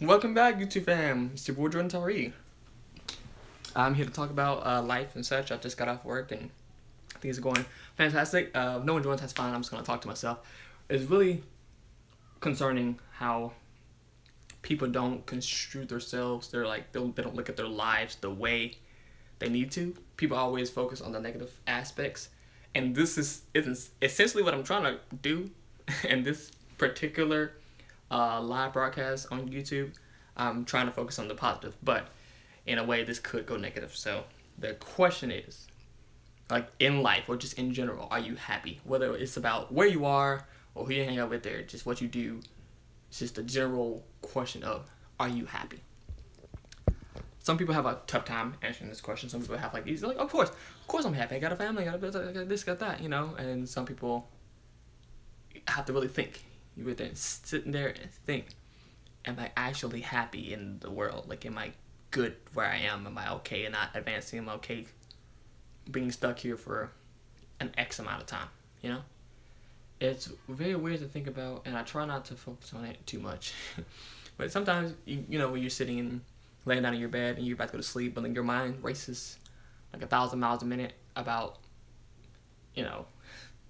Welcome back, YouTube fam. It's your boy Jordan Tari. I'm here to talk about life and such. I just got off work and things are going fantastic. If no one joins, that's fine. I'm just gonna talk to myself. It's really concerning how people don't construe themselves. They're like they don't look at their lives the way they need to. People always focus on the negative aspects, and this is essentially what I'm trying to do in this particular live broadcast on YouTube. I'm trying to focus on the positive, but in a way this could go negative. So the question is, like in life or just in general, are you happy? Whether it's about where you are or who you hang out with, or just what you do, it's just a general question of, are you happy? Some people have a tough time answering this question. Some people have like easy, like of course I'm happy. I got a family, I got this, got that, you know. And some people have to really think. You were there sitting there and think, am I actually happy in the world? Like, am I good where I am? Am I okay and not advancing? Am I okay being stuck here for an X amount of time, you know? It's very weird to think about, and I try not to focus on it too much. But sometimes, you know, when you're sitting and laying down in your bed and you're about to go to sleep, but then your mind races like 1,000 miles a minute about, you know,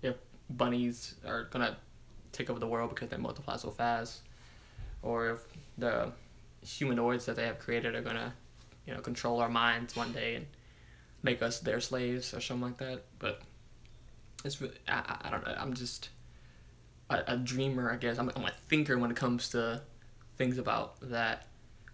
if bunnies are gonna take over the world because they multiply so fast, or if the humanoids that they have created are gonna, you know, control our minds one day and make us their slaves or something like that. But it's really, I don't know. I'm just a dreamer, I guess. I'm a thinker when it comes to things about that,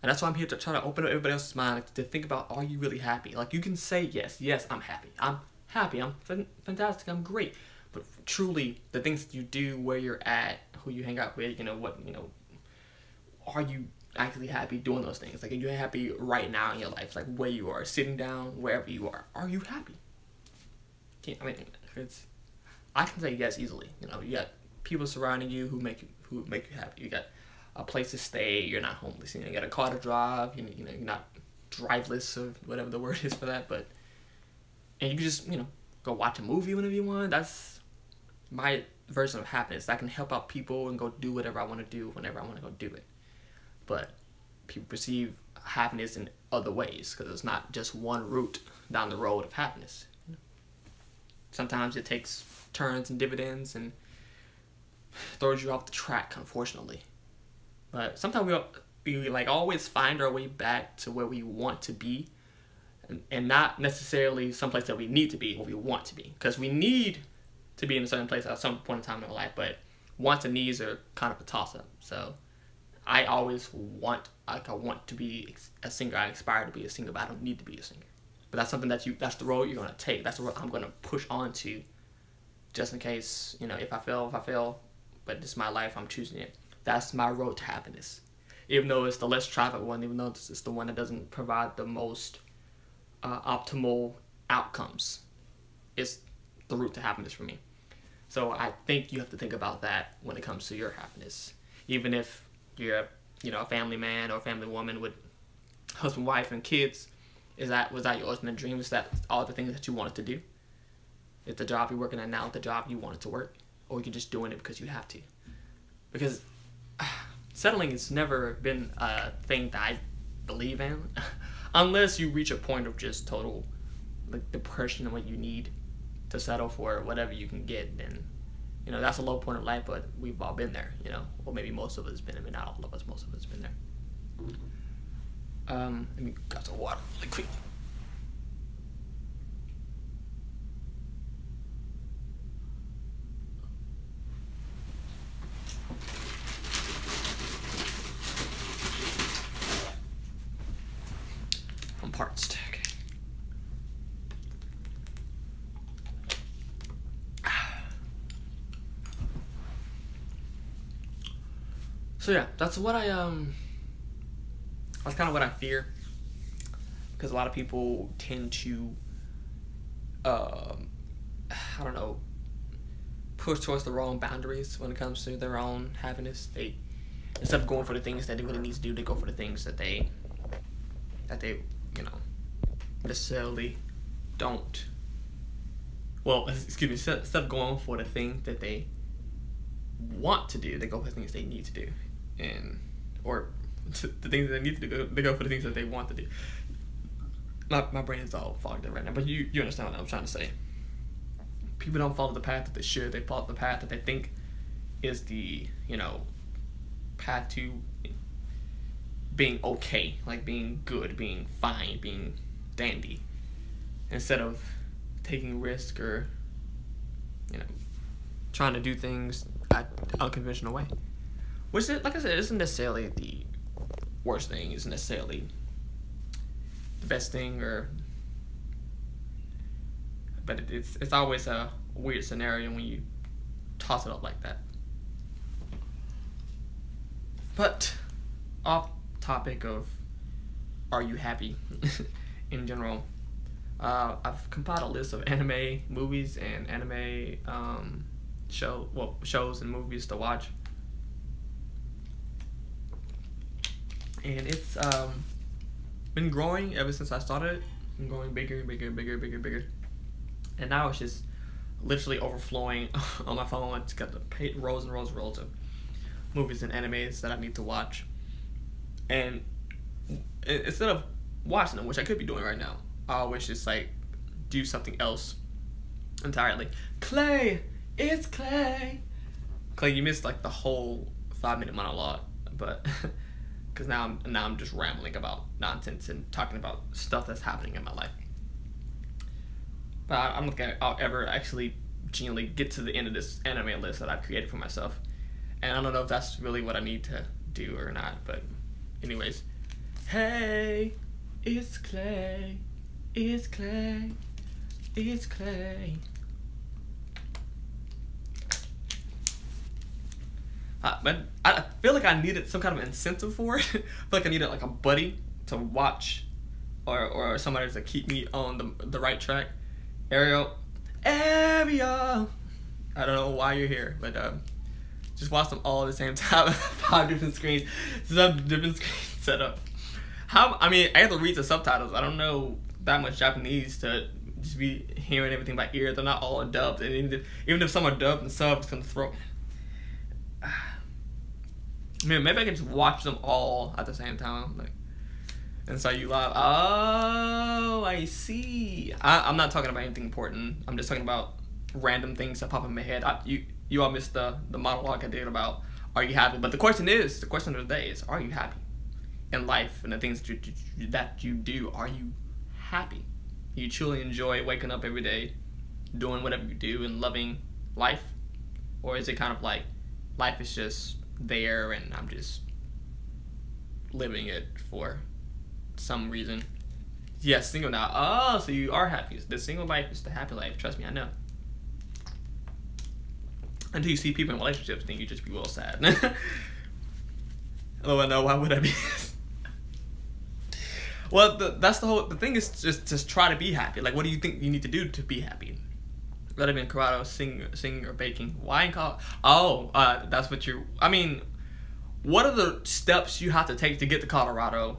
and that's why I'm here to try to open up everybody else's mind to think about: are you really happy? Like, you can say yes, I'm happy. I'm happy. I'm fantastic. I'm great. But truly, the things that you do, where you're at, who you hang out with, you know, what, you know, are you actually happy doing those things? Like, are you happy right now in your life? Like, where you are, sitting down, wherever you are you happy? I mean, I can say yes easily. You know, you got people surrounding you who make you happy. You got a place to stay. You're not homeless. You know, you got a car to drive. You know, you're not driveless or whatever the word is for that. But and you can just, you know, go watch a movie whenever you want. That's my version of happiness. I can help out people and go do whatever I want to do whenever I want to go do it. But people perceive happiness in other ways, because it's not just one route down the road of happiness. Sometimes it takes turns and dividends and throws you off the track, unfortunately. But sometimes we like always find our way back to where we want to be, and not necessarily someplace that we need to be or we want to be, because we need to be in a certain place at some point in time in our life, but wants and needs are kind of a toss-up. So I always want, like, I want to be a singer. I aspire to be a singer, but I don't need to be a singer. But that's something that's the road you're going to take. That's the road I'm going to push on to, just in case, you know, if I fail, but this is my life, I'm choosing it. That's my road to happiness. Even though it's the less traveled one, even though it's the one that doesn't provide the most optimal outcomes, it's the route to happiness for me. So I think you have to think about that when it comes to your happiness. Even if you're, you know, a family man or a family woman with husband, wife, and kids, was that your ultimate dream? Is that all the things that you wanted to do? Is the job you're working at now the job you wanted to work? Or you're just doing it because you have to? Because settling has never been a thing that I believe in. Unless you reach a point of just total, like, depression and what you need to settle for whatever you can get, then, you know, that's a low point of life. But we've all been there, you know, or maybe most of us have been. I mean, not all of us, most of us have been there. Let me grab some water really quick. I'm parched. Okay. So yeah, that's what that's kind of what I fear, because a lot of people tend to, I don't know, push towards the wrong boundaries when it comes to their own happiness. They, instead of going for the things that they really need to do, they go for the things that they, you know, necessarily don't. Well, excuse me, instead of going for the thing that they want to do, they go for things they need to do, and or the things that they need to do. They go for the things that they want to do. My brain is all fogged up right now, but you understand what I'm trying to say. People don't follow the path that they should. They follow the path that they think is the, path to being okay, like being good, being fine, being dandy, instead of taking risk or, trying to do things an unconventional way. Which, like I said, isn't necessarily the worst thing, isn't necessarily the best thing, but it's always a weird scenario when you toss it up like that. But off topic of are you happy in general, I've compiled a list of anime movies and anime shows and movies to watch, and it's been growing ever since I started it. Been growing bigger, and now it's just literally overflowing on my phone. It's got the rows and rows of movies and animes that I need to watch, and instead of watching them, which I could be doing right now, I always just do something else entirely. Clay, it's Clay. Clay, you missed the whole 5-minute monologue, but because now I'm just rambling about nonsense and talking about stuff that's happening in my life. But I'm not gonna I'll ever actually genuinely get to the end of this anime list that I've created for myself, and I don't know if that's really what I need to do or not. But anyways, hey, it's Clay, it's Clay, it's Clay. But I feel like I needed some kind of incentive for it. I feel like I needed a buddy to watch, or somebody to keep me on the right track. Ariel, I don't know why you're here, but just watch them all at the same time. 5 different screens, some different screens set up. I have to read the subtitles. I don't know that much Japanese to just be hearing everything by ear. They're not all dubbed, and even if some are dubbed and subbed, it's gonna throw. Maybe I can just watch them all at the same time, and so you live. Oh, I see. I'm not talking about anything important. I'm just talking about random things that pop in my head. You all missed the monologue I did about are you happy? But the question of the day is, are you happy in life and the things that you do? Are you happy? You truly enjoy waking up every day, doing whatever you do, and loving life, or is it kind of like life is just there and I'm just living it for some reason? Yes, single now. Oh, so you are happy. The single life is the happy life. Trust me, I know. Until you see people in relationships, then you just be real sad. Oh, I know. Why would I be? Well, that's the thing is just try to be happy. What do you think you need to do to be happy? Rather than Colorado, singing or baking. Why in Colorado? Oh, that's what what are the steps you have to take to get to Colorado?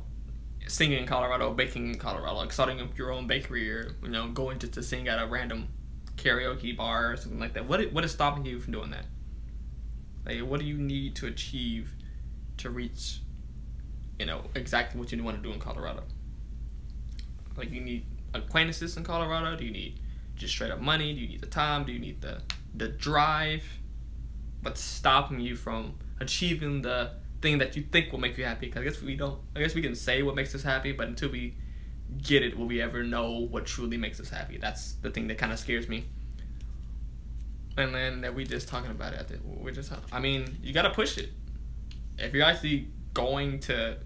Singing in Colorado, baking in Colorado, starting up your own bakery, or going to sing at a random karaoke bar or something like that. What is stopping you from doing that? What do you need to achieve to reach, exactly what you want to do in Colorado? You need acquaintances in Colorado? Do you need just straight up money? Do you need the time? Do you need the drive? What's stopping you from achieving the thing that you think will make you happy? Because I guess we can say what makes us happy, but until we get it, will we ever know what truly makes us happy? That's the thing that kind of scares me. And then that we just talking about it. You gotta push it. If you're actually going to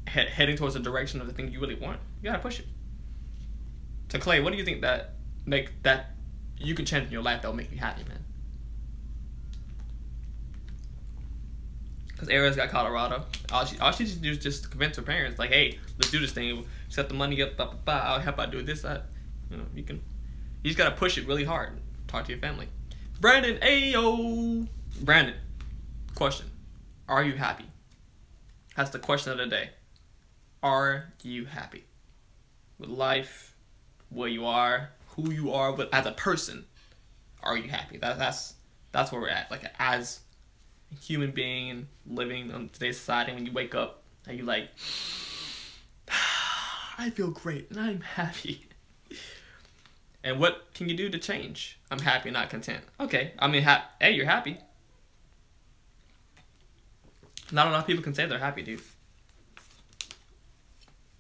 heading towards the direction of the thing you really want, you gotta push it. So Clay, what do you think that you can change in your life that will make you happy, man? Because Ariel's got Colorado. All she just do is just convince her parents, hey, let's do this thing. Set the money up, I'll help out do this, that. You just gotta push it really hard. Talk to your family. Brandon, ayo! Brandon, question. Are you happy? That's the question of the day. Are you happy with life, where you are, who you are, but as a person? Are you happy? That's where we're at. As a human being living in today's society, when you wake up, And you like, I feel great and I'm happy. And what can you do to change? I'm happy, not content. Okay, I mean, hey, you're happy. Not a lot of people can say they're happy, dude.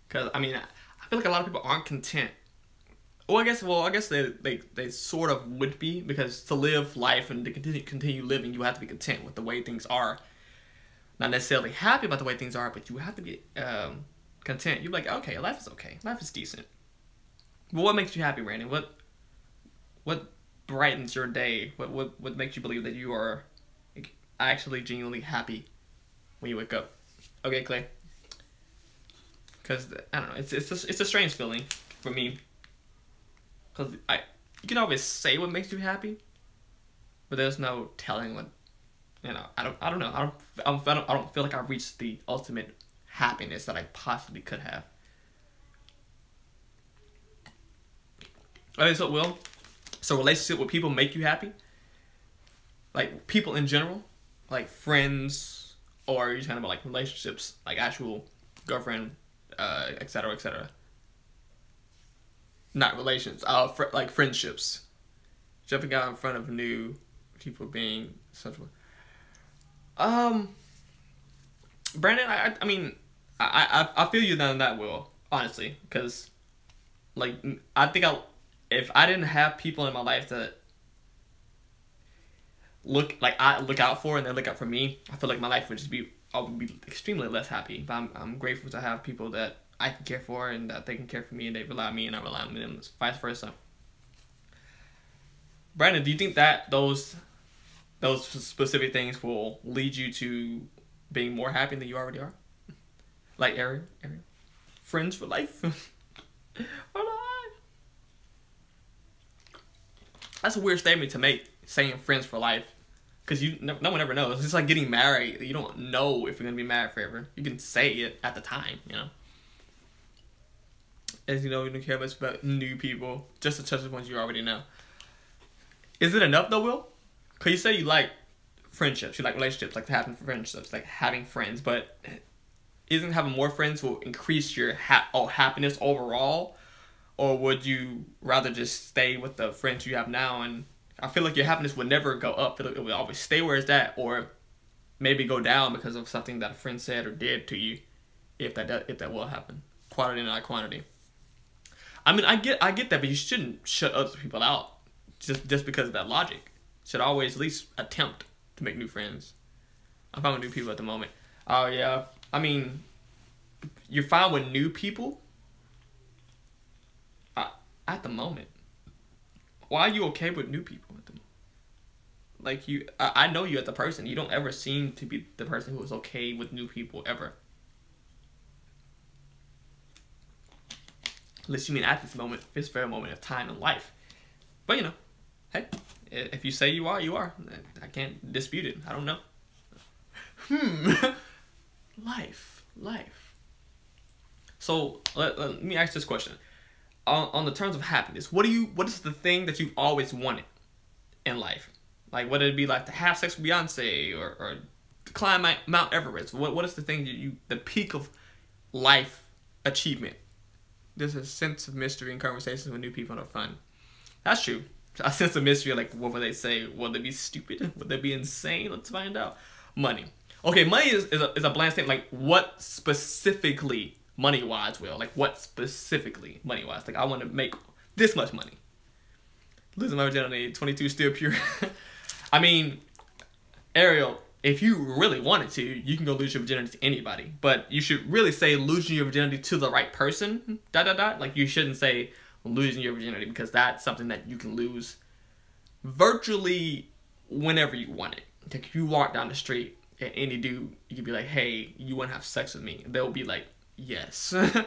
Because, I mean, I feel like a lot of people aren't content. Well, I guess they sort of would be, because to live life and to continue living, you have to be content with the way things are. Not necessarily happy about the way things are, but you have to be content. You're like, okay, life is okay. Life is decent. But what makes you happy, Brandon? What brightens your day? What makes you believe that you are actually genuinely happy when you wake up? Okay, Clay. Because I don't know, it's a strange feeling for me. Because you can always say what makes you happy, but there's no telling what, you know. I don't know. I don't feel like I've reached the ultimate happiness that I possibly could have. Okay, so relationship with people make you happy? Like people in general, like friends, or you're talking about like relationships, like actual girlfriend, etc., etc. Not relations, like friendships. Jumping out in front of new people being such a... Brandon, I mean, I feel you on that, Will, honestly, because, like, I think if I didn't have people in my life that I look out for and they look out for me, I feel like my life would just be, I would be extremely less happy. But I'm grateful to have people that I can care for and that they can care for me and they rely on me and I rely on them, and vice versa. Brandon, do you think that those specific things will lead you to being more happy than you already are? Like Ariel? Friends for life? That's a weird statement to make, saying friends for life. Because no one ever knows. It's just like getting married. You don't know if you're going to be married forever. You can say it at the time, you know. As you know, you don't care much about new people. Just to touch the ones you already know. Is it enough though, Will? Because you say you like friendships. You like relationships. Like having friendships. Like having friends. But isn't having more friends will increase your happiness overall? Or would you rather just stay with the friends you have now? And I feel like your happiness would never go up. It would always stay where it's at, or maybe go down because of something that a friend said or did to you, if that will happen. Quality, not quantity. I mean, I get that, but you shouldn't shut other people out just because of that logic. You should always at least attempt to make new friends. I'm fine with new people at the moment. Oh yeah, I mean, you're fine with new people. At the moment, why are you okay with new people at the moment? Like I know you as a person. You don't ever seem to be the person who is okay with new people ever. Unless you mean at this very moment of time in life. But you know, hey, if you say you are, you are. I can't dispute it. I don't know. Life. So let me ask this question. On the terms of happiness, what is the thing that you've always wanted in life? Like, whether it be like to have sex with Beyonce or to climb Mount Everest. What is the thing the peak of life achievement? There's a sense of mystery in conversations with new people that are fun. That's true. A sense of mystery, like what would they say? Will they be stupid? Would they be insane? Let's find out. Money. Okay, money is a bland statement. Like, what specifically? Money-wise, Will. Like, what specifically money-wise? Like, I want to make this much money. Losing my virginity, 22 still pure. I mean, Ariel, if you really wanted to, you can go lose your virginity to anybody. But you should really say losing your virginity to the right person, ... Like, you shouldn't say losing your virginity, because that's something that you can lose virtually whenever you want it. Like, if you walk down the street and any dude, you could be like, hey, you want to have sex with me? They'll be like, yes. And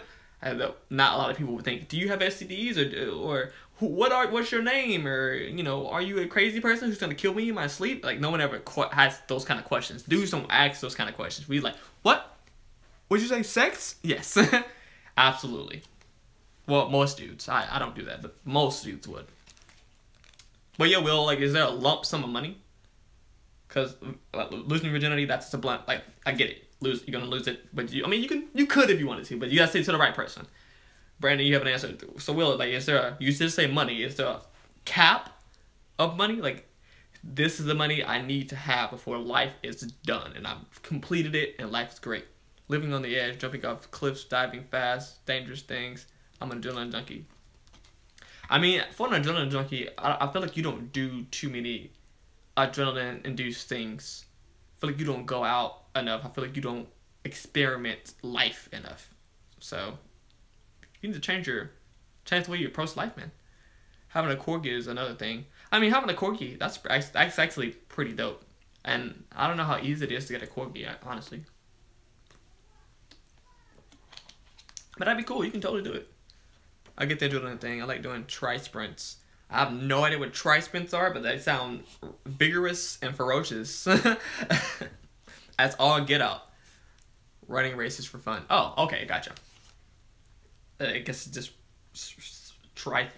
not a lot of people would think, do you have STDs or what's your name, or you know, are you a crazy person who's gonna kill me in my sleep? Like, no one ever has those kind of questions. Dudes don't ask those kind of questions. We like, what? Would you say sex? Yes. Absolutely. Well, most dudes. I don't do that, but most dudes would. But yeah, Will, like, is there a lump sum of money? Because losing your virginity, that's a blunt. Like, I get it. You're gonna lose it. But I mean, you could if you wanted to, but you gotta say it to the right person. Brandon, you have an answer. So Will, like, is there you just say money? Is there a cap of money? Like, this is the money I need to have before life is done, and I've completed it, and life is great. Living on the edge, jumping off cliffs, diving fast, dangerous things. I'm an adrenaline junkie. I mean, for an adrenaline junkie, I feel like you don't do too many adrenaline-induced things. I feel like you don't go out enough. I feel like you don't experiment life enough. So you need to change the way you approach life, man. Having a corgi is another thing. I mean, having a corgi, that's actually pretty dope. And I don't know how easy it is to get a corgi, honestly. But that'd be cool. You can totally do it. I get the adrenaline thing. I like doing tri-sprints. I have no idea what tri-sprints are, but they sound vigorous and ferocious. That's all get out. Running races for fun. Oh, okay, gotcha. I guess it's just three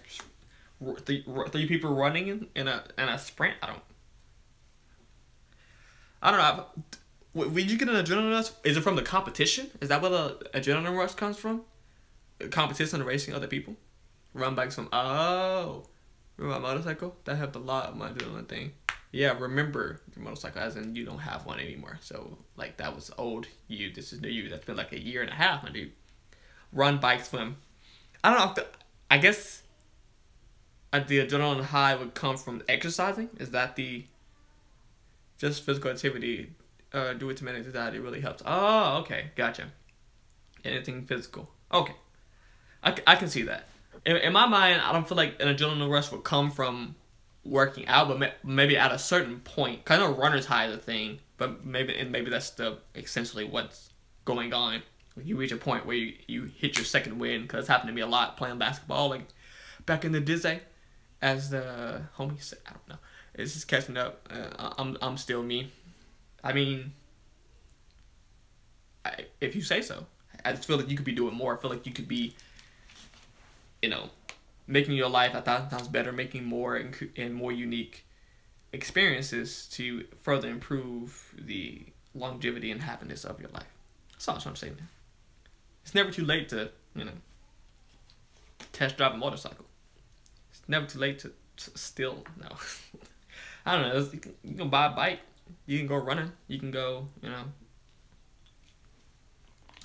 people running in a sprint. I don't know. When you get an adrenaline rush, is it from the competition? Is that where the adrenaline rush comes from? Competition and racing other people. Run bikes from remember my motorcycle? That helped a lot of my adrenaline thing. Yeah, remember your motorcycle, as in you don't have one anymore. So like that was old you. This is new you. That's been like a year and a half, my dude. Run, bike, swim. I don't know. I guess the adrenaline high would come from exercising. Is that just physical activity? Do it to manage anxiety really helps. Oh, okay, gotcha. Anything physical. Okay, I can see that. In my mind, I don't feel like an adrenaline rush would come from working out, but maybe at a certain point. Kind of runner's high is a thing, but maybe that's essentially what's going on. When you reach a point where you hit your second win, because it's happened to me a lot playing basketball, like back in the Dizzy, as the homie said. I don't know. It's just catching up. I'm still me. I mean, if you say so. I just feel like you could be doing more. I feel like you could be, making your life 1,000 times better, making more and more unique experiences to further improve the longevity and happiness of your life. That's all I'm saying. It's never too late to, test drive a motorcycle. It's never too late to still, no. I don't know. You can buy a bike. You can go running. You can go,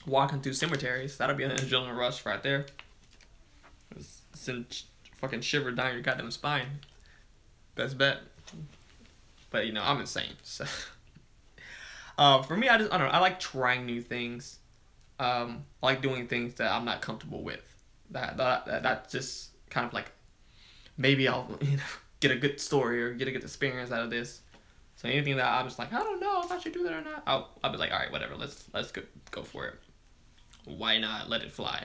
walking through cemeteries. That'll be an adrenaline rush right there. Send fucking shiver down your goddamn spine. Best bet. But I'm insane. So for me, I don't know. I like trying new things. I like doing things that I'm not comfortable with. That's just kind of like, maybe I'll get a good story or get a good experience out of this. So anything that I'm just like, I don't know if I should do that or not, I'll be like, all right, whatever, let's go for it. Why not let it fly,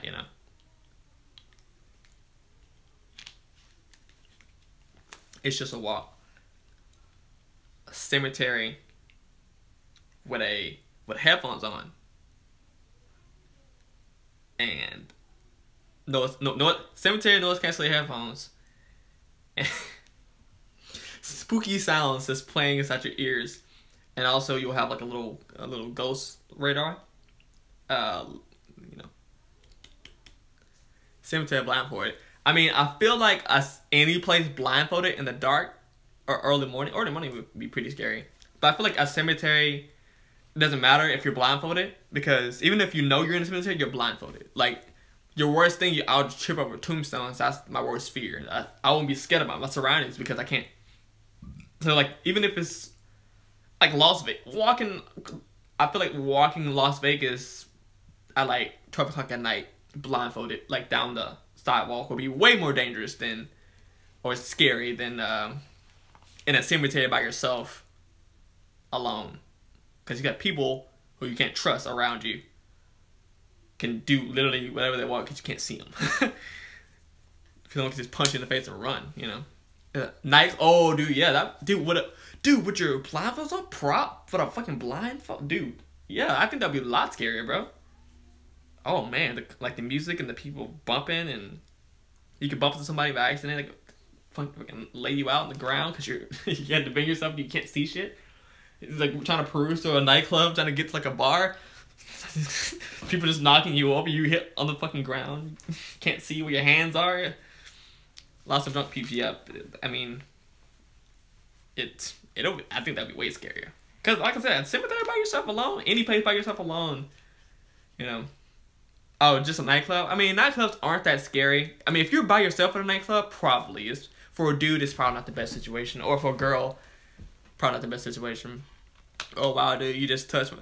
It's just a walk. A cemetery with headphones on. And cemetery noise canceling headphones. Spooky sounds just playing inside your ears, and also you'll have like a little ghost radar. Cemetery blindfolded. I mean, I feel like any place blindfolded in the dark or early morning would be pretty scary. But I feel like a cemetery, it doesn't matter if you're blindfolded, because even if you're in a cemetery, you're blindfolded. Like, your worst thing, I'll trip over tombstones. That's my worst fear. I won't be scared about my surroundings because I can't. So like, even if it's like Las Vegas, I feel like walking Las Vegas at like 12 o'clock at night, blindfolded, like down the sidewalk, would be way more dangerous or scary than in a cemetery by yourself, alone. Because you got people who you can't trust around you, can do literally whatever they want because you can't see them. If you don't, just punch you in the face and run, Nice. Oh, dude, yeah, dude, with your blindfolds on, prop for the fucking blindfold, dude. Yeah, I think that'd be a lot scarier, bro. Oh man, the music and the people bumping, and you could bump into somebody by accident, like fucking lay you out on the ground because you had to bend yourself and you can't see shit. It's like trying to peruse through a nightclub, trying to get to like a bar. People just knocking you over, you hit on the fucking ground, can't see where your hands are. Lots of drunk people, yeah. I mean, I think that'd be way scarier. Cause like I said, cemetery by yourself alone, any place by yourself alone, you know. Oh, just a nightclub? I mean, nightclubs aren't that scary. I mean, if you're by yourself at a nightclub, probably. For a dude, it's probably not the best situation. Or for a girl, probably not the best situation. Oh, wow, dude, you just touched my...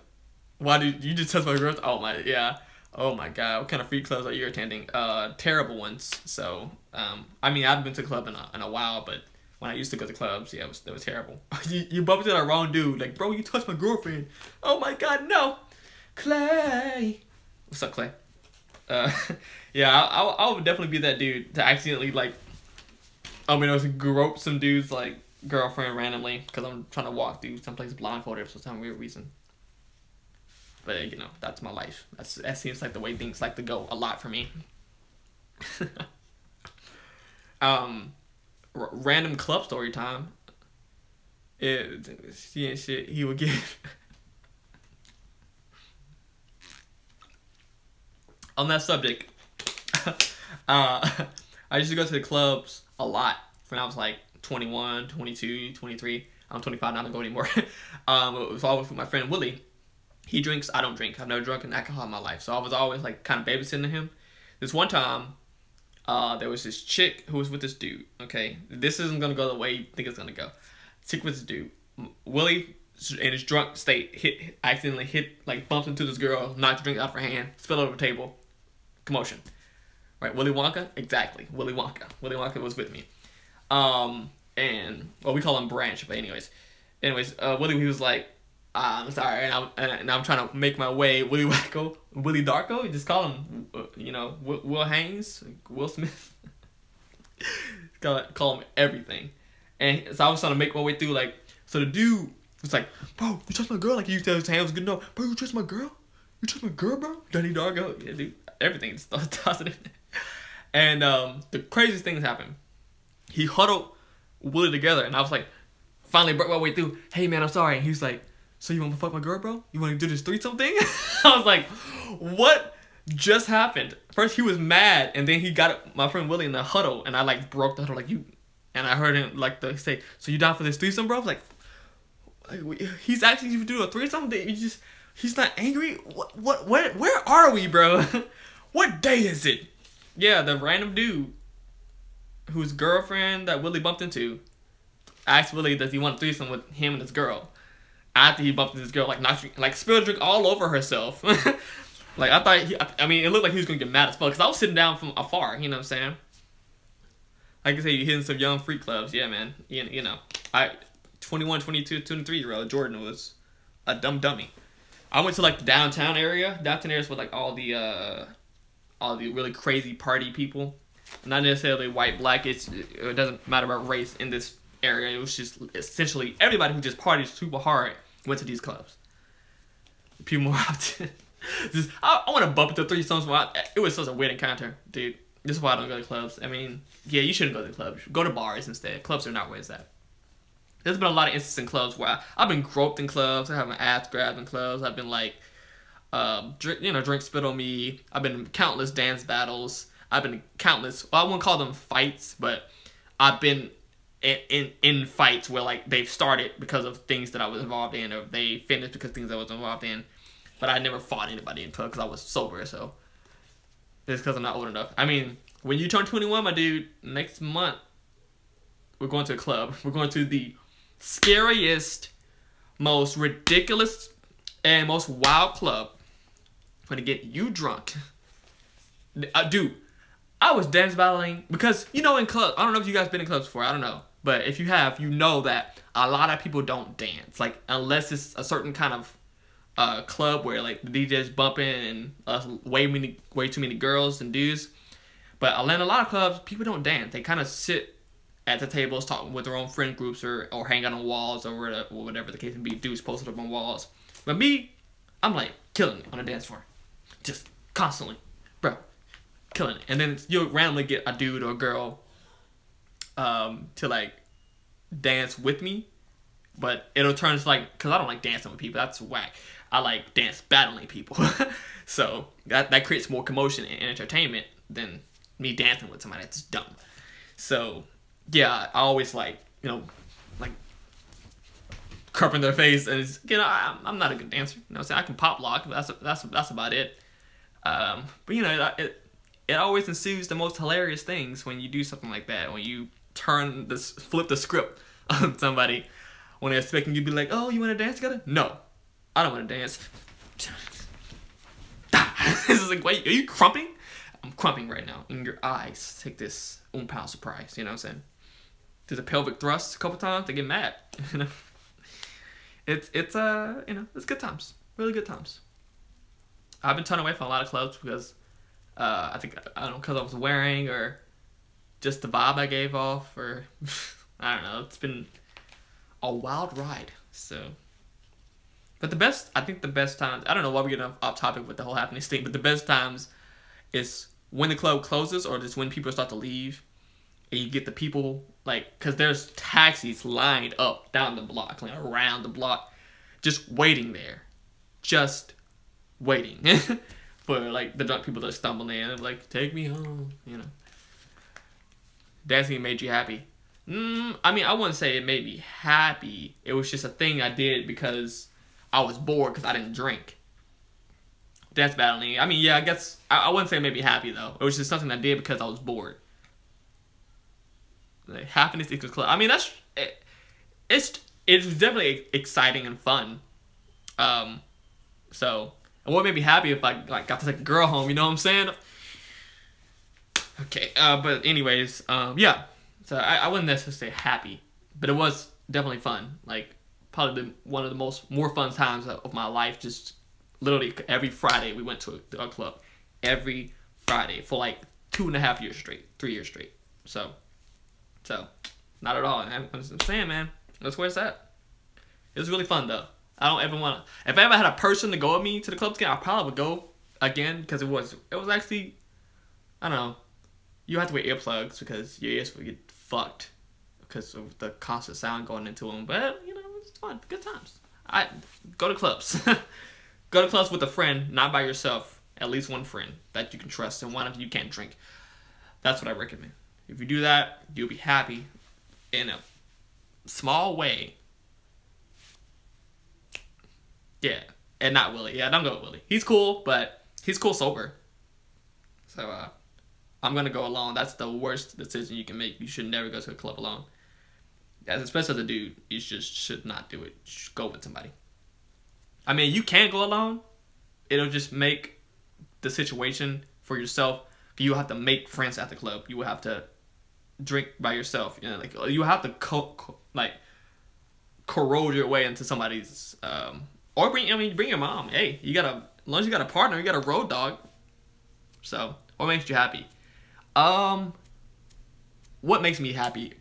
Why did you just touch my girl? Oh, my, yeah. Oh, my God. What kind of freak clubs are you attending? Terrible ones. So, I mean, I haven't been to a club in a while, but when I used to go to clubs, yeah, it was terrible. you bumped into the wrong dude. Like, bro, you touched my girlfriend. Oh, my God, no. Clay. What's up, Clay? Yeah, I would definitely be that dude to accidentally, like, grope some dude's, like, girlfriend randomly because I'm trying to walk through someplace blindfolded for some weird reason. But, you know, that's my life. That seems like the way things like to go a lot for me. Random club story time. Shit, he would give... On that subject, I used to go to the clubs a lot when I was like 21, 22, 23. I'm 25 now, I don't go anymore. It was always with my friend Willie. He drinks, I don't drink. I've never drunk an alcohol in my life. So I was always like kind of babysitting him. This one time, there was this chick who was with this dude, okay? This isn't going to go the way you think it's going to go. Chick with this dude. Willie, in his drunk state, accidentally bumped into this girl, knocked the drink out of her hand, spilled it over the table. Commotion. Right, Willy Wonka? Exactly. Willy Wonka. Willy Wonka was with me. And, well, we call him Branch, but anyways, Willy, he was like, I'm sorry, and I'm trying to make my way, Willy Wacko, Willy Darko, you just call him, Will Haynes, Will Smith, call him everything. And so I was trying to make my way through, like, so the dude was like, bro, you touched my girl, like, he used to have his hand was good enough, bro, you touched my girl? You touched my girl, bro? Danny Darko, yeah, dude, everything just tossed it in. And the craziest things happened. He huddled Willie together, and I was like, finally broke my way through. Hey man, I'm sorry. And he was like, so you want to fuck my girl, bro? You want to do this threesome thing? I was like, what just happened? First he was mad, and then he got my friend Willie in the huddle, and I like broke the huddle like you, and I heard him like say, so you down for this threesome, bro? I was like he's asking you to do a threesome? He's not angry? Where are we, bro? What day is it? Yeah, the random dude whose girlfriend that Willie bumped into asked Willie, does he want a threesome with him and his girl? After he bumped into his girl, like spilled drink all over herself. Like, I thought, I mean, it looked like he was going to get mad as fuck, because I was sitting down from afar, you know what I'm saying? Like I say, you hitting some young freak clubs, yeah, man. You know, 21, 22, 23-year-old Jordan was a dummy. I went to, like, the downtown area. Downtown area is with, like, all the really crazy party people. Not necessarily white, black. It doesn't matter about race in this area. It was just essentially everybody who just partied super hard went to these clubs. People more often. I want to bump into threesomes. It was such a weird encounter, dude. This is why I don't go to clubs. I mean, yeah, you shouldn't go to clubs. Go to bars instead. Clubs are not where it's at. There's been a lot of instances in clubs where I've been groped in clubs. I have my ass grabbed in clubs. I've been like, drink spit on me. I've been in countless dance battles. I've been in countless, well, I wouldn't call them fights, but I've been in fights where like they've started because of things that I was involved in, or they finished because of things I was involved in. But I never fought anybody in club because I was sober, so it's because I'm not old enough. I mean, when you turn 21, my dude, next month, we're going to a club. We're going to the scariest, most ridiculous, and most wild club. I'm going to get you drunk. Dude, I was dance battling because, you know, in clubs, I don't know if you guys been in clubs before, I don't know. But if you have, you know that a lot of people don't dance. Like, unless it's a certain kind of club where like the DJ's bumping and way too many girls and dudes. But in a lot of clubs, people don't dance. They kind of sit at the tables talking with their own friend groups or hang out on walls or whatever the case may be. Dudes posted up on walls. But me, I'm like killing it on the dance floor, just constantly, bro, killing it. And then you'll randomly get a dude or a girl to like dance with me, but it'll turn to like, because I don't like dancing with people. That's whack. I like dance battling people. So that creates more commotion and entertainment than me dancing with somebody that's dumb. So yeah, I always like, you know, like cupping their face, and it's, you know, I'm not a good dancer. You know what I'm saying? I can pop lock, but that's about it. But you know, it always ensues the most hilarious things when you do something like that. When you flip the script on somebody when they're expecting you to be like, oh, you want to dance together? No, I don't want to dance. It's like, wait, are you crumping? I'm crumping right now in your eyes. Take this pound surprise. You know what I'm saying? Do the pelvic thrust a couple times to get mad. You know, it's you know, it's good times, really good times. I've been turned away from a lot of clubs because I think, I don't know, because I was wearing, or just the vibe I gave off, or I don't know. It's been a wild ride. So, but I think the best times, I don't know why we're getting off topic with the whole happiness thing, but the best times is when the club closes, or just when people start to leave, and you get the people, like, because there's taxis lined up down the block, like around the block, just waiting there, just waiting for like the drunk people to stumble in and like, take me home, you know. Dancing made you happy. I mean, I wouldn't say it made me happy. It was just a thing I did because I was bored, because I didn't drink. Dance battling, I mean, yeah, I guess I wouldn't say it made me happy though. It was just something I did because I was bored. Like, happiness equals club. I mean, it's definitely exciting and fun. So, and what made me happy if I like got to take a girl home, you know what I'm saying? Okay, but anyways, yeah. So I wouldn't necessarily say happy, but it was definitely fun. Like, probably one of the more fun times of my life. Just literally every Friday we went to a club. Every Friday for like 2.5 years straight, 3 years straight. So not at all. I'm saying, man, that's where it's at. It was really fun though. I don't ever want to. If I ever had a person to go with me to the clubs again, I probably would go again, because it was actually, I don't know. You have to wear earplugs because your ears will get fucked because of the constant sound going into them. But you know, it's fun, good times. I go to clubs. Go to clubs with a friend, not by yourself. At least one friend that you can trust, and one of you can't drink. That's what I recommend. If you do that, you'll be happy in a small way. Yeah, and not Willie. Yeah, don't go with Willie. He's cool, but he's cool sober. So, I'm gonna go alone. That's the worst decision you can make. You should never go to a club alone. Especially as a dude, you just should not do it. You should go with somebody. I mean, you can go alone. It'll just make the situation for yourself. You have to make friends at the club. You will have to drink by yourself. You know, like, you have to corrode your way into somebody's. Or bring your mom. Hey, as long as you got a partner, you got a road dog. So, what makes you happy? What makes me happy?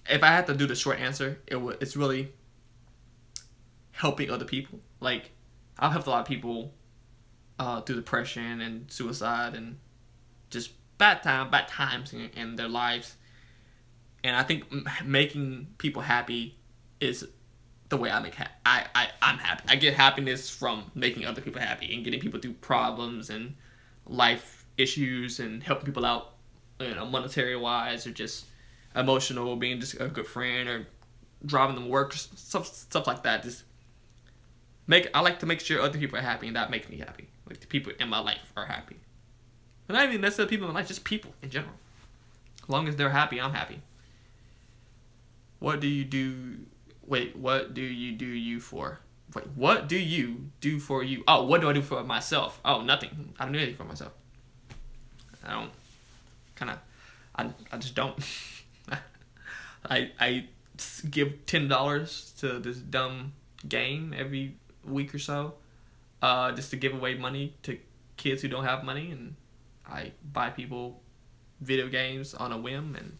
If I had to do the short answer, it's really helping other people. Like, I've helped a lot of people through depression and suicide and just bad times in their lives. And I think making people happy is the way I make I'm happy. I get happiness from making other people happy and getting people through problems and life issues and helping people out, you know, monetary wise, or just emotional, being just a good friend, or driving them to work, stuff like that. I like to make sure other people are happy, and that makes me happy. Like, the people in my life are happy. And not even necessarily people in my life, just people in general. As long as they're happy, I'm happy. What do you do? Wait, what do you do you for? Wait, what do you do for you? Oh, what do I do for myself? Oh, nothing. I don't do anything for myself. I just don't. I give $10 to this dumb game every week or so, just to give away money to kids who don't have money, and I buy people video games on a whim, and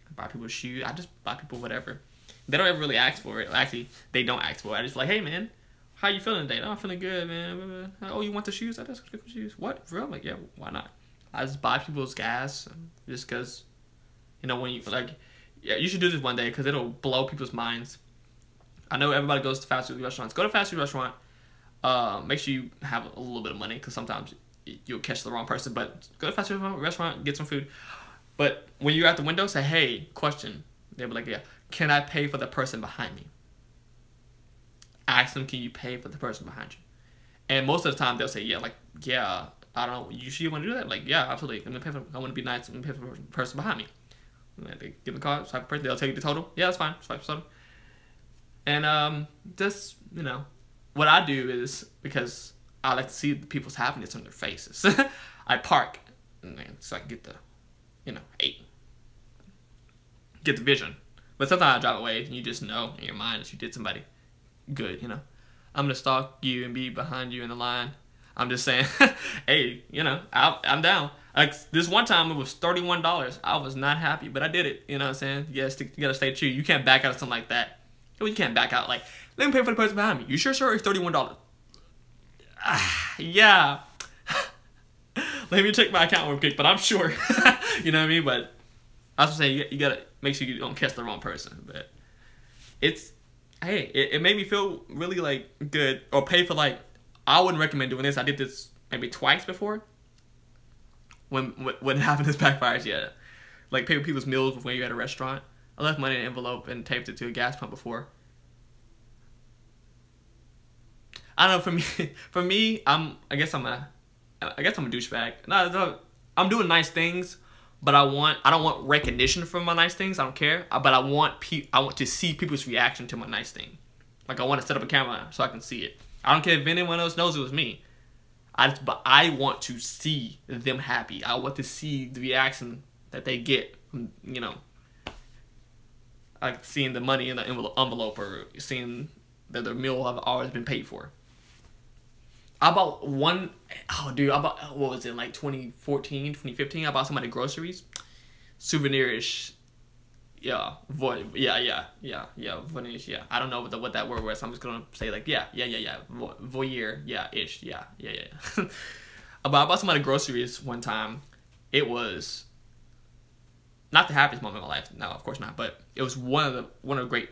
I buy people shoes. I just buy people whatever. They don't ever really ask for it. Actually, they don't ask for it. I just like, hey man, how you feeling today? Oh, I'm feeling good, man. Oh, you want the shoes? That's good for shoes. What? For real? I'm like, yeah, why not? I just buy people's gas just because, you know, when you like, yeah, you should do this one day because it'll blow people's minds. I know everybody goes to fast food restaurants. Go to a fast food restaurant. Make sure you have a little bit of money, because sometimes you'll catch the wrong person. But go to a fast food restaurant, get some food. But when you're at the window, say, hey, question. They'll be like, yeah, can I pay for the person behind me? Ask them, can you pay for the person behind you? And most of the time, they'll say, yeah, like, yeah, I don't know, you sure you want to do that? Like, yeah, absolutely. I want to be nice. I'm going to pay for the person behind me. And they give the card, swipe person, they'll tell you the total. Yeah, that's fine. Swipe the total. And just, you know, what I do is, because I like to see people's happiness on their faces, I park, so I can get the, you know, get the vision. But sometimes I drive away, and you just know in your mind that you did somebody good, you know. I'm gonna stalk you and be behind you in the line. I'm just saying, hey, you know, I'm down. Like, this one time, it was $31. I was not happy, but I did it. You know what I'm saying? You gotta stay true. You can't back out of something like that. You can't back out. Like, let me pay for the person behind me. You sure, sir? It's $31. Yeah. Let me check my account real quick, but I'm sure. You know what I mean? But I was saying, you gotta make sure you don't catch the wrong person. But it's, hey, it made me feel really, like, good. Or pay for, like, I wouldn't recommend doing this. I did this maybe twice before. When having this backfires, yeah. Like, pay for people's meals when you're at a restaurant. I left money in an envelope and taped it to a gas pump before. I don't know, for me, I guess I'm a douchebag. No, I'm doing nice things, but I don't want recognition for my nice things. I don't care, but I want to see people's reaction to my nice thing. Like, I want to set up a camera so I can see it. I don't care if anyone else knows it was me. But I want to see them happy. I want to see the reaction that they get, you know, like seeing the money in the envelope, or seeing that their meal have always been paid for. I bought what was it, like 2014, 2015? I bought somebody groceries, souvenir-ish. Yeah, voyage, yeah. I don't know what that word was. So I'm just gonna say, like, yeah. Voyeur, ish, yeah. But I bought somebody groceries one time. It was not the happiest moment of my life. No, of course not. But it was one of the great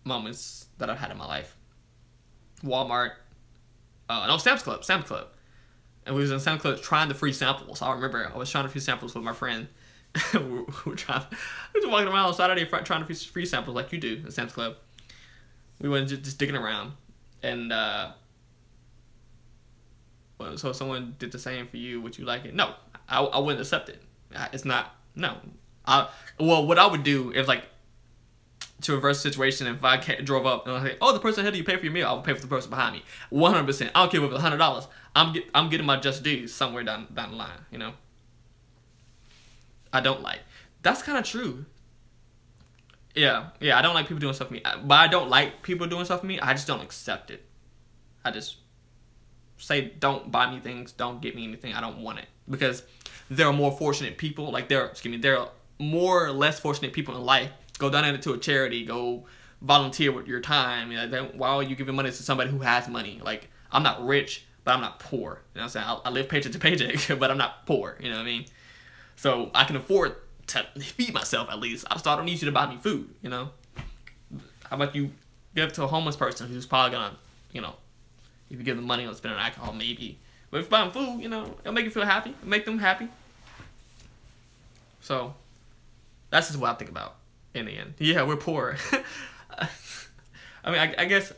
moments that I've had in my life. Walmart, Sam's Club, and we was in Sam's Club trying the free samples. I remember I was trying the free samples with my friend. we were walking around on Saturday trying to free samples like you do at Sam's Club. We went just digging around, and so someone did the same for you. Would you like it? No, I wouldn't accept it. It's not. No. Well, what I would do is, like, to reverse the situation, if I drove up and I say, oh, the person ahead of you paid for your meal, I would pay for the person behind me. 100%. I don't care if it's $100. I'm getting my just dues somewhere down the line, you know. I don't like. That's kind of true. Yeah, I don't like people doing stuff for me. But I don't like people doing stuff for me. I just don't accept it. I just say, don't buy me things, don't get me anything. I don't want it. Because there are more fortunate people. Like, there are more or less fortunate people in life. Go donate it to a charity. Go volunteer with your time. You know, why are you giving money to somebody who has money? Like, I'm not rich, but I'm not poor. You know what I'm saying? I live paycheck to paycheck, but I'm not poor. You know what I mean? So I can afford to feed myself, at least. So I don't need you to buy me food, you know? How about you give it to a homeless person who's probably gonna, you know, if you give them money on spending on alcohol, maybe. But if you buy them food, you know, it'll make you feel happy. It'll make them happy. So that's just what I think about in the end. Yeah, we're poor. I mean, I guess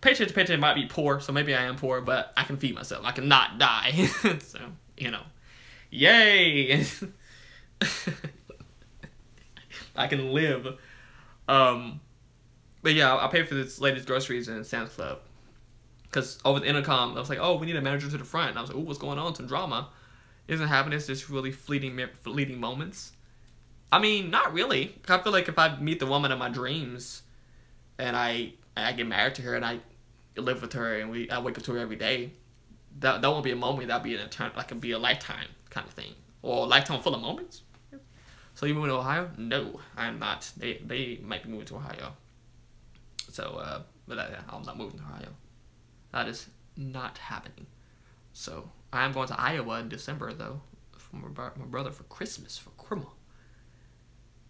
paycheck to paycheck might be poor, so maybe I am poor, but I can feed myself. I can not die. So, you know. Yay! I can live. But yeah, I paid for this lady's groceries in Sam's Club. Because over the intercom, I was like, oh, we need a manager to the front. And I was like, oh, what's going on? Some drama. Isn't happening. It's just really fleeting moments. I mean, not really. I feel like if I meet the woman of my dreams and I get married to her and I live with her and I wake up to her every day, that won't be a moment. That'll be an eternal, like, it'll be a lifetime kind of thing, or a lifetime full of moments. So you moving to Ohio? No, I'm not. They might be moving to Ohio. So, but I'm not moving to Ohio. That is not happening. So I am going to Iowa in December, though, for my brother for Christmas, for Christmas.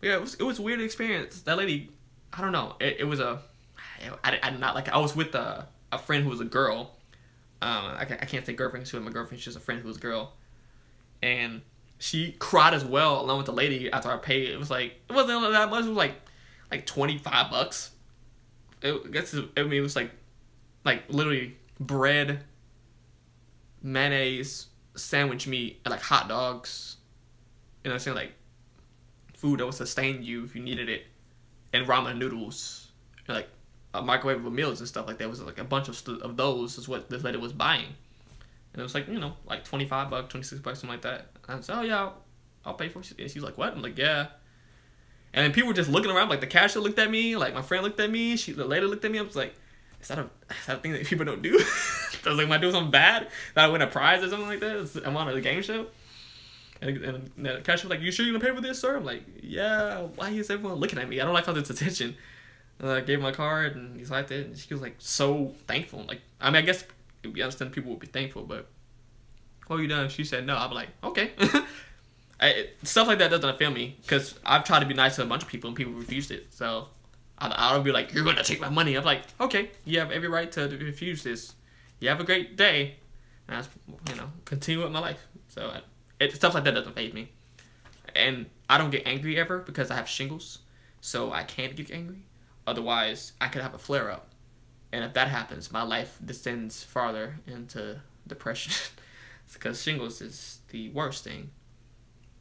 Yeah, it was a weird experience. That lady, I don't know. It was a I did not like it. I was with a friend who was a girl. I can't say girlfriend. She was my girlfriend. She was a friend who was a girl, and she cried as well along with the lady after I paid. It wasn't that much. It was like $25. It was like literally bread, mayonnaise, sandwich meat, and like hot dogs. You know what I'm saying? Like food that would sustain you if you needed it, and ramen noodles, and like a microwavable meals and stuff like that. It was like a bunch of those is what this lady was buying. And it was like, like $25, $26, something like that. And I said, oh yeah, I'll pay for it. And she's like, what? I'm like, yeah. And then people were just looking around, like the cashier looked at me, like my friend looked at me, the lady looked at me. I was like, is that a thing that people don't do? I was like, am I doing something bad? That I win a prize or something like that? I'm on a game show? And the cashier was like, you sure you're gonna pay for this, sir? I'm like, yeah, why is everyone looking at me? I don't like all this attention. And I gave him my card and he swiped it, and she was like so thankful. Like, I mean, I guess you understand people would be thankful, but what have you done? She said no. I'm like, okay. Stuff like that doesn't offend me because I've tried to be nice to a bunch of people and people refused it. So I don't be like, you're gonna take my money. I'm like, okay, you have every right to refuse this. You have a great day. And I, continue with my life. So stuff like that doesn't faze me. And I don't get angry ever because I have shingles, so I can't get angry. Otherwise, I could have a flare-up. And if that happens, my life descends farther into depression. Because shingles is the worst thing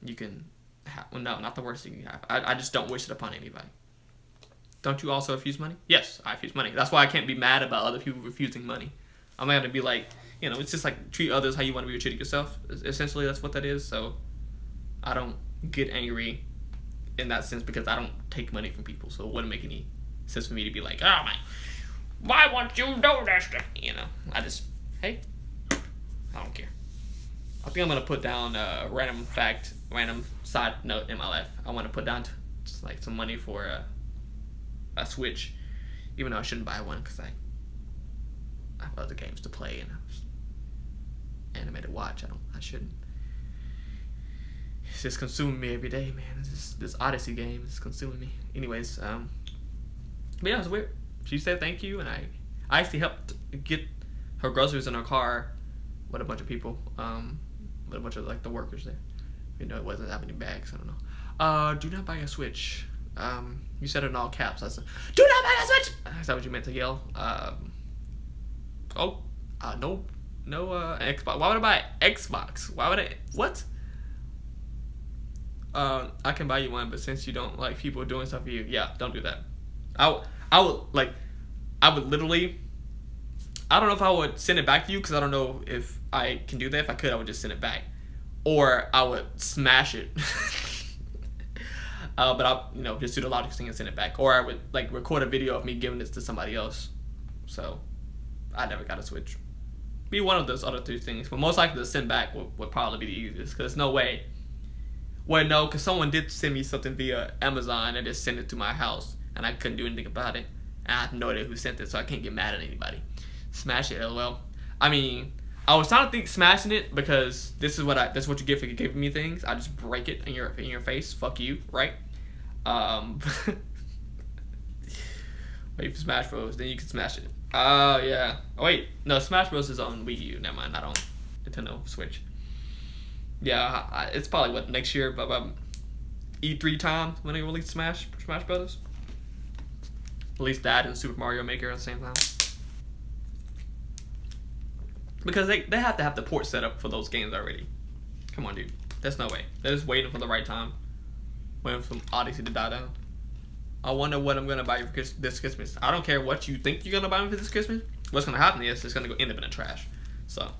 you can have. Well, no, not the worst thing you have. I just don't wish it upon anybody. Don't you also refuse money? Yes, I refuse money. That's why I can't be mad about other people refusing money. I'm going to be like, it's just like treat others how you want to be treated yourself. Essentially, that's what that is. So I don't get angry in that sense because I don't take money from people. So it wouldn't make any sense for me to be like, oh man, why won't you do this? I just, hey, I don't care. I think I'm gonna put down a random side note in my life. I want to put down just like some money for a Switch, even though I shouldn't buy one because I have other games to play and animated watch. I shouldn't. It's just consuming me every day, man. This Odyssey game is consuming me. Anyways, but yeah, it was weird. She said thank you, and I actually helped get her groceries in her car with a bunch of people, with a bunch of like the workers there. It wasn't that many bags. I don't know. Do not buy a Switch. You said it in all caps. I said, do not buy a Switch. Is that what you meant to yell? No, Xbox. Why would I buy Xbox? Why would I? What? I can buy you one, but since you don't like people doing stuff for you, yeah, don't do that. I would literally, I don't know if I would send it back to you because I don't know if I can do that. If I could, I would just send it back, or I would smash it. But I'll just do the logic thing and send it back, or I would like record a video of me giving this to somebody else. So I never got a Switch. Be one of those other two things, but most likely to send back would probably be the easiest because there's no way. Well, no, because someone did send me something via Amazon and just sent it to my house, and I couldn't do anything about it. And I have no idea who sent it, so I can't get mad at anybody. Smash it, lol. I mean, I was trying to think smashing it because this is what you get for giving me things. I just break it in your face. Fuck you, right? Wait for Smash Bros. Then you can smash it. Yeah. Oh wait, no, Smash Bros is on Wii U. Never mind, not on Nintendo Switch. Yeah, it's probably next year, but E3 time when they release Smash Brothers. Release that and Super Mario Maker at the same time. Because they have to have the port set up for those games already. Come on, dude. There's no way. They're just waiting for the right time. Waiting for Odyssey to die down. I wonder what I'm gonna buy you for this Christmas. I don't care what you think you're gonna buy me for this Christmas. What's gonna happen is it's gonna end up in the trash. So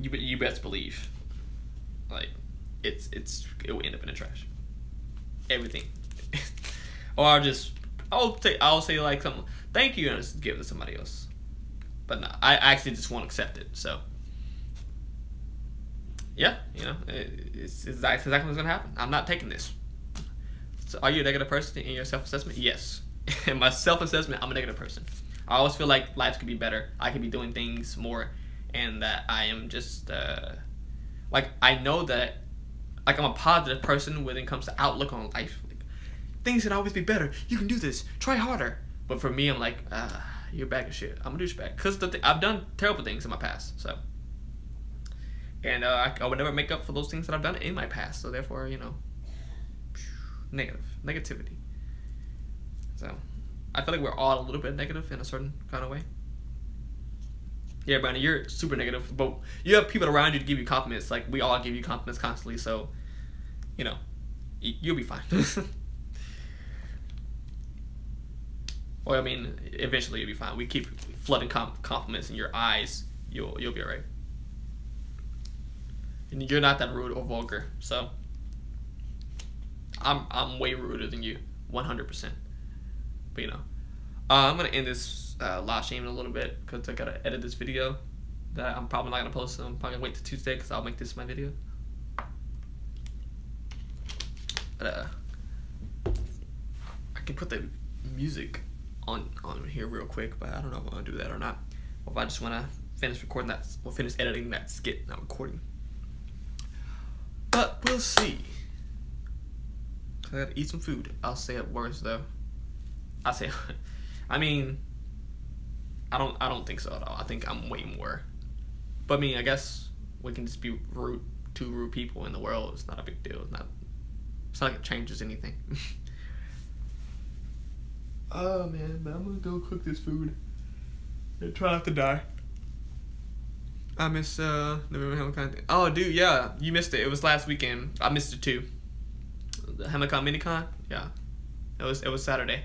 you best believe, like it will end up in the trash. Everything. Or I'll say like something, thank you, and just give it to somebody else. But no, I actually just won't accept it. So yeah, it's exactly what's gonna happen. I'm not taking this. So are you a negative person in your self-assessment? Yes. In my self-assessment, I'm a negative person. I always feel like life could be better. I could be doing things more, and that I am just like, I know that like I'm a positive person when it comes to outlook on life. Like, things can always be better. You can do this. Try harder. But for me, I'm like, you're a bag of shit. I'm a douchebag. Because I've done terrible things in my past. So, and I would never make up for those things that I've done in my past. So therefore, you know, negativity. So I feel like we're all a little bit negative in a certain kind of way. Yeah, Brandon, you're super negative, but you have people around you to give you compliments. Like, we all give you compliments constantly, so, you know, you'll be fine. Well, I mean, eventually you'll be fine. We keep flooding compliments in your eyes, you'll be alright. And you're not that rude or vulgar, so I'm way ruder than you, 100%. But, you know, I'm gonna end this live stream in a little bit because I gotta edit this video that I'm probably not gonna post. So I'm probably gonna wait till Tuesday because I'll make this my video. But I can put the music on here real quick, but I don't know if I'm gonna do that or not. Or if I just wanna finish recording that, or finish editing that skit, not recording. But we'll see. I gotta eat some food. I'll say it worse though. I mean, I don't think so at all. I think I'm way more. But I mean, I guess we can just be rude, two rude people in the world. It's not a big deal. It's not like it changes anything. Oh man, but I'm gonna go cook this food and try not to die. I miss the Hamilcon thing. Oh dude, yeah, you missed it. It was last weekend. I missed it too. The Hamilcon Minicon, yeah. It was Saturday.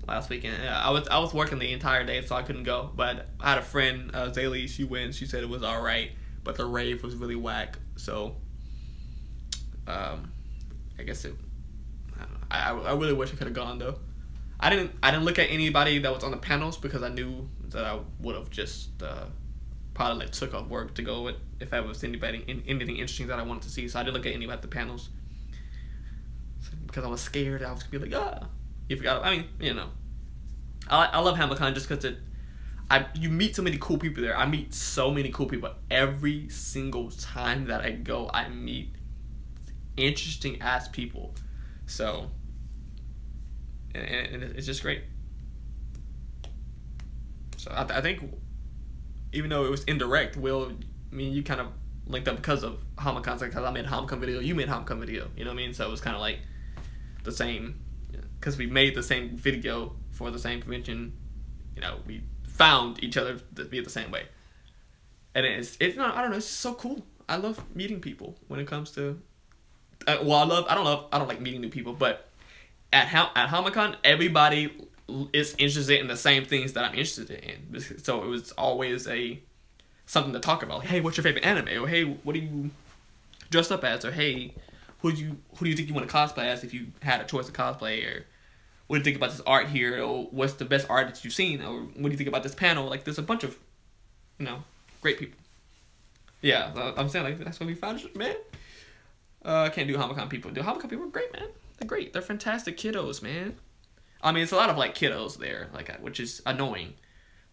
Last weekend. Yeah, I was working the entire day, so I couldn't go. But I had a friend, Zaylee. She went. She said it was all right, but the rave was really whack. So, I guess it. I really wish I could have gone though. I didn't look at anybody that was on the panels because I knew that I would have just probably like took off work to go with if I was anything interesting that I wanted to see. So I didn't look at anybody at the panels because I was scared. I was gonna be like, you forgot. I mean, you know, I love Hamilcon just because you meet so many cool people there. I meet so many cool people every single time that I go. I meet interesting ass people, so and it's just great. So I think even though it was indirect, you kind of linked up because of Hamilcon. Because I made a Hamilcon video, you made a Hamilcon video. You know what I mean? So it was kind of like the same. Because we made the same video for the same convention, you know, we found each other to be the same way, and it's not, I don't know, it's just so cool. I love meeting people when it comes to, I don't like meeting new people, but at Hamilcon, everybody is interested in the same things that I'm interested in, so it was always something to talk about. Like, hey, what's your favorite anime? Or hey, what are you dressed up as? Or hey, who do you think you want to cosplay as if you had a choice of cosplay? Or what do you think about this art here? Or what's the best art that you've seen? Or what do you think about this panel? Like, there's a bunch of, you know, great people. Yeah, I'm saying, like, that's what we found, man. I can't do Hamilcon people. The Hamilcon people are great, man. They're great. They're fantastic kiddos, man. I mean, it's a lot of, like, kiddos there, like, which is annoying.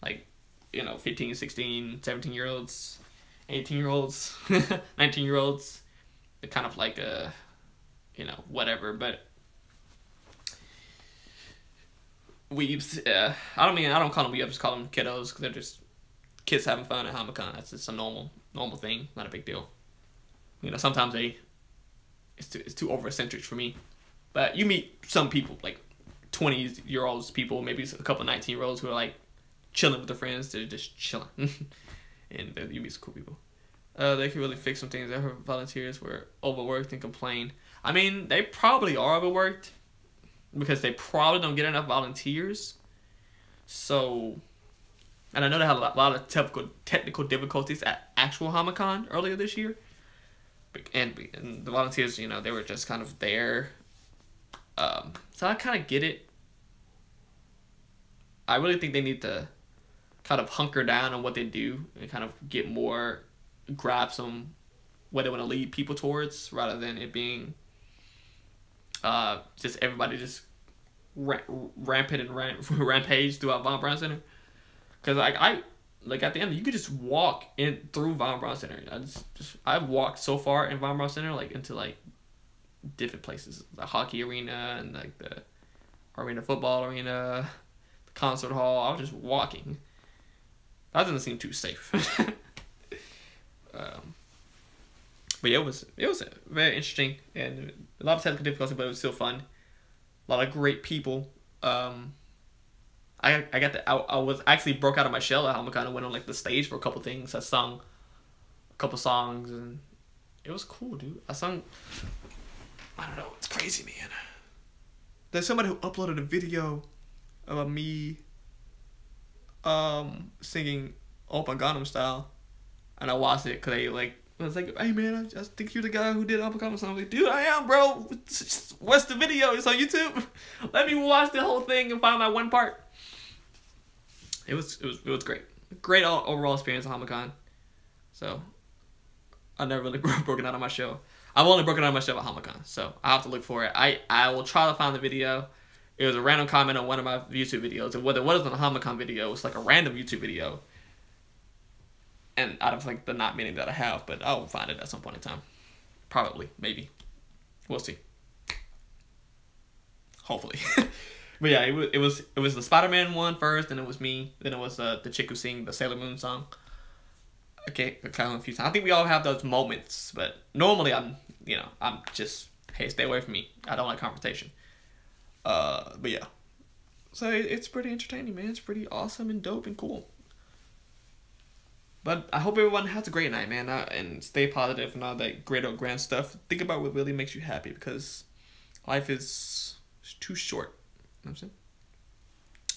Like, you know, 15, 16, 17-year-olds, 18-year-olds, 19-year-olds. They're kind of like you know, whatever, but weebs. I don't call them weebs. I just call them kiddos because they're just kids having fun at Hamilcon. That's just a normal thing, not a big deal. You know, sometimes it's too over-eccentric for me. But you meet some people, like 20-year-olds people, maybe a couple 19-year-olds who are like chilling with their friends. They're just chilling, and you meet some cool people. They could really fix some things. I heard volunteers were overworked and complained. I mean, they probably are overworked because they probably don't get enough volunteers. So, and I know they had a lot of technical difficulties at actual Hamilcon earlier this year. And the volunteers, you know, they were just kind of there. So I kind of get it. I really think they need to kind of hunker down on what they do and kind of get more grasp on what they want to lead people towards, rather than it being just everybody just rampant and rampage throughout Von Braun Center. Because I like at the end you could just walk in through Von Braun Center. I've walked so far in Von Braun Center, like into like different places, the hockey arena and like the arena, football arena, the concert hall. I was just walking. That doesn't seem too safe. But yeah, it was very interesting and a lot of technical difficulty, but it was still fun. A lot of great people. I was actually broke out of my shell at HomeCon and went on like the stage for a couple things. I sung a couple songs and it was cool, dude. I don't know, it's crazy, man. There's somebody who uploaded a video of me singing Oppa Gangnam Style, and I watched it because I was like, hey man, I just think you're the guy who did Oppa Gangnam Style. I'm like, dude, I am, bro. What's the video? It's on YouTube. Let me watch the whole thing and find that one part. It was great. Great overall experience at HomeCon. So I never really broken out of my shell. I've only broken out of my shell at HomeCon, so I have to look for it. I will try to find the video. It was a random comment on one of my YouTube videos, and whether it wasn't a HomeCon video, it was like a random YouTube video. And out of like the not many that I have, but I'll find it at some point in time. Probably, maybe. We'll see. Hopefully. But yeah, it was the Spider-Man one first, then it was me, then it was the chick who sang the Sailor Moon song. Okay, kind of a few times. I think we all have those moments, but normally I'm just, hey, stay away from me. I don't like confrontation. But yeah. So it's pretty entertaining, man. It's pretty awesome and dope and cool. But I hope everyone has a great night, man, and stay positive and all that great old grand stuff. Think about what really makes you happy, because life is too short. You know what I'm saying?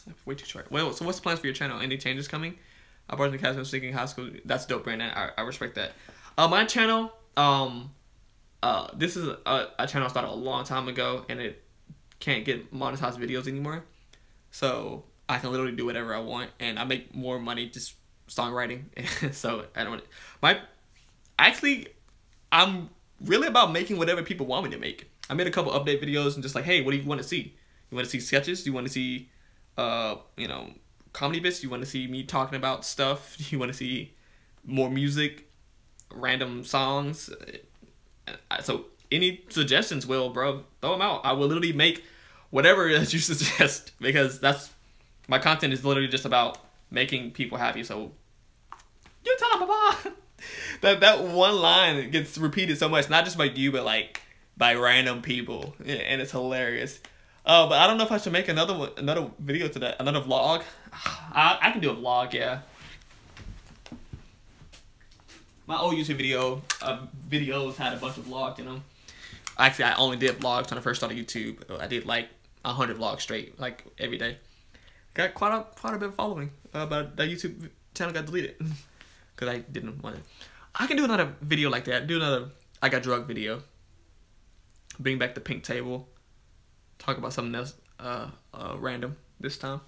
Life is way too short. Well, so what's the plans for your channel? Any changes coming? I brought in the cast of Sneaking High School. That's dope, Brandon. I respect that. My channel, this is a channel I started a long time ago, and it can't get monetized videos anymore. So I can literally do whatever I want, and I make more money just songwriting. So I don't. I'm really about making whatever people want me to make. I made a couple update videos and just like, hey, what do you want to see? You want to see sketches? You want to see, comedy bits? You want to see me talking about stuff? You want to see more music, random songs? So any suggestions, Will, bro, throw them out. I will literally make whatever that you suggest, because that's my content is literally just about making people happy. So you tell them, Papa. that one line gets repeated so much, not just by you, but like by random people, and it's hilarious. But I don't know if I should make another video to that, another vlog. I can do a vlog, yeah. My old YouTube videos had a bunch of vlogs in them. Actually, I only did vlogs when I first started YouTube. I did like 100 vlogs straight, like every day. Got quite a bit of following, but that YouTube channel got deleted because I didn't want it. I can do another video like that. Do another I got drug video. Bring back the pink table. Talk about something else random this time.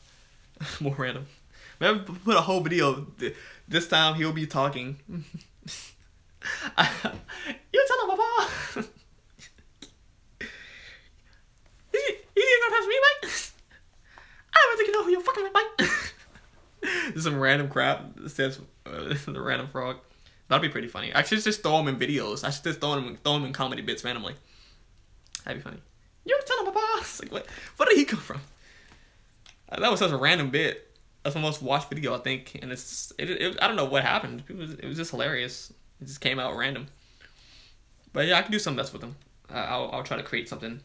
More random. Maybe put a whole video. This time he'll be talking. You tell him, Papa. You gonna touch me, mate? I don't think you know who you're fucking with, mate. Some random crap that says the random frog. That'd be pretty funny. I should just throw them in videos. I should just throw them in comedy bits randomly. That'd be funny. You tell him, Papa. It's like, what? Where did he come from? That was such a random bit. That's my most watched video, I think, and I don't know what happened. It was just hilarious. It just came out random. But yeah, I can do some mess with them. I'll try to create something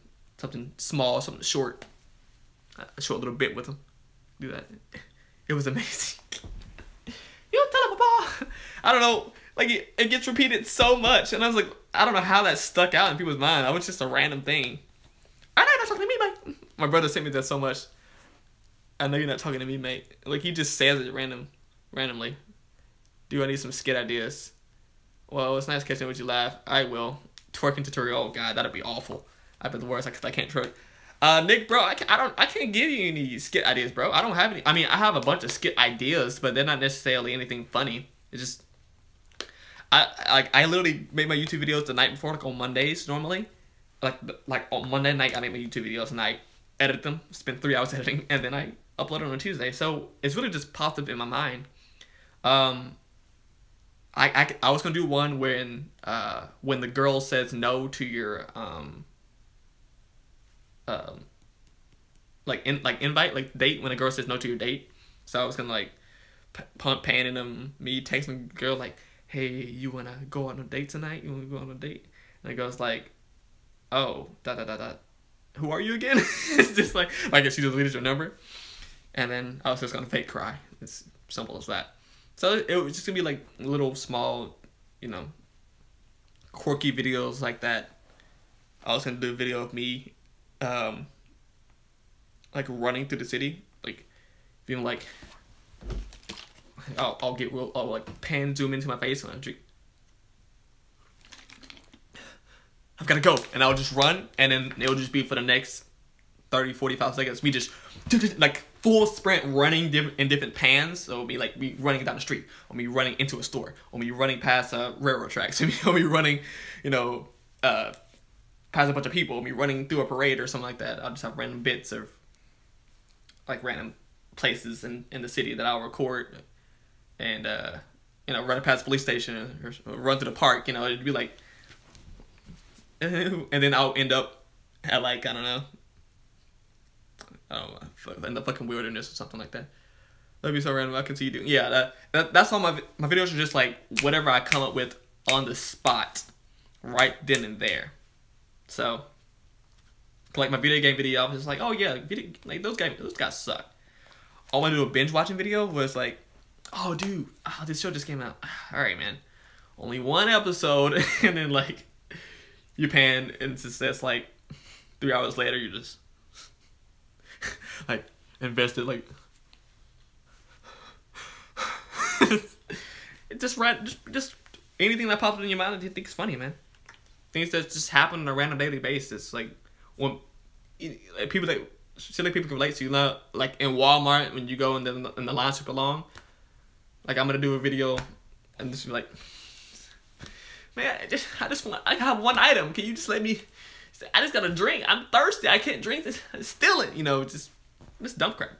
small, something short, a short little bit with them. Do that. It was amazing. You tell him, Papa. I don't know. Like it gets repeated so much, and I was like, I don't know how that stuck out in people's mind. That was just a random thing. I know you're not talking to me, mate. My brother sent me that so much. I know you're not talking to me, mate. Like he just says it randomly. Do I need some skit ideas? Well, it's nice catching with you laugh. I will. Twerking tutorial. Oh god, that'd be awful. I'd be the worst. I can't twerk. Nick, bro, I can't give you any skit ideas, bro. I don't have any. I mean, I have a bunch of skit ideas, but they're not necessarily anything funny. It's just I literally make my YouTube videos the night before, like on Mondays normally. Like on Monday night, I make my YouTube videos and I edit them. Spend 3 hours editing, and then I upload them on Tuesday. So it's really just popped up in my mind. I was gonna do one when the girl says no to your like invite, like date, when a girl says no to your date. So I was gonna like panning them, me texting the girl like, hey, you wanna go on a date tonight? You wanna go on a date? And the girl's like, oh, who are you again? It's just like if she deleted your number. And then I was just gonna fake cry. It's simple as that. So it was just gonna be like little small, quirky videos like that. I was gonna do a video of me, like running through the city, like being like, I'll like pan zoom into my face when I drink. I've gotta go, and I'll just run, and then it'll just be for the next 30-45 seconds. We just like full sprint running in different pans. So it'll be like me running down the street, or me running into a store, or me running past railroad tracks, or me running, past a bunch of people, or me running through a parade or something like that. I'll just have random bits of like random places in the city that I'll record, and run past the police station or run through the park. It'd be like, and then I'll end up at like, I don't know, in the fucking wilderness or something like that. That'd be so random. I can see you doing. Yeah, that's all my videos are just like whatever I come up with on the spot, right then and there. So, like my video game video, I was just like, oh yeah, those guys suck. All I do a binge watching video was like, oh dude, this show just came out. All right, man, only one episode, and then like you pan, and it says like 3 hours later, you just like invested like just anything that pops in your mind that you think is funny, man. Things that just happen on a random daily basis, like when people that silly people can relate to, like in Walmart when you go and the line's super long. Like I'm gonna do a video and just be like, man, I have one item. Can you just let me? I just got a drink. I'm thirsty. I can't drink this. Steal it. Just dump crap.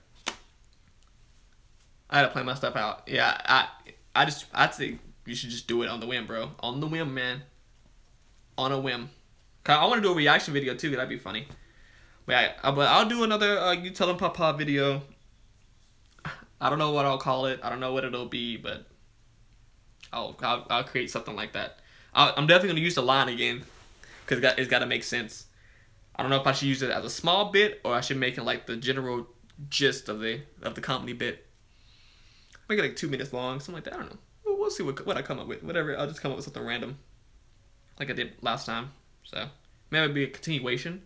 I had to plan my stuff out. Yeah, I'd say you should just do it on the whim, bro. On the whim, man. On a whim. I want to do a reaction video too. That'd be funny. But I'll do another You Tell 'Em Papa video. I don't know what I'll call it. I don't know what it'll be, but I'll create something like that. I'm definitely gonna use the line again, because it's got to make sense. I don't know if I should use it as a small bit, or I should make it like the general gist of the comedy bit. Make it like 2 minutes long, something like that. I don't know. We'll see what I come up with. Whatever. I'll just come up with something random, like I did last time. So maybe it'll be a continuation.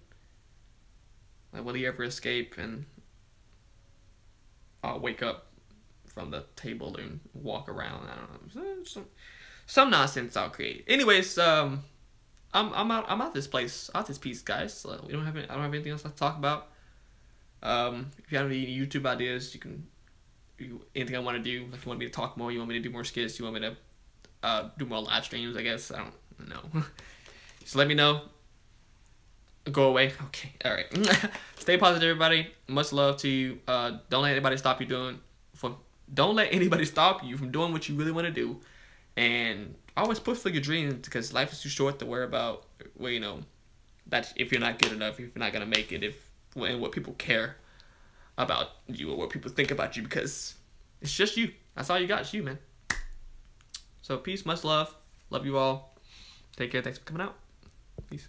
Like, will he ever escape? And I'll wake up from the table and walk around. I don't know. Some nonsense I'll create. Anyways, I'm out this place, out this piece, guys. So I don't have anything else to talk about. If you have any YouTube ideas, anything I want to do, like you want me to talk more, you want me to do more skits, you want me to do more live streams, I guess. I don't know. Just let me know. Go away. Okay. All right. Stay positive, everybody. Much love to you. Don't let anybody stop you Don't let anybody stop you from doing what you really want to do. And always push for your dreams, because life is too short to worry about, that if you're not good enough, if you're not gonna make it, and what people care about you or what people think about you, because it's just you. That's all you got. It's you, man. So peace, much love. Love you all. Take care. Thanks for coming out. Peace.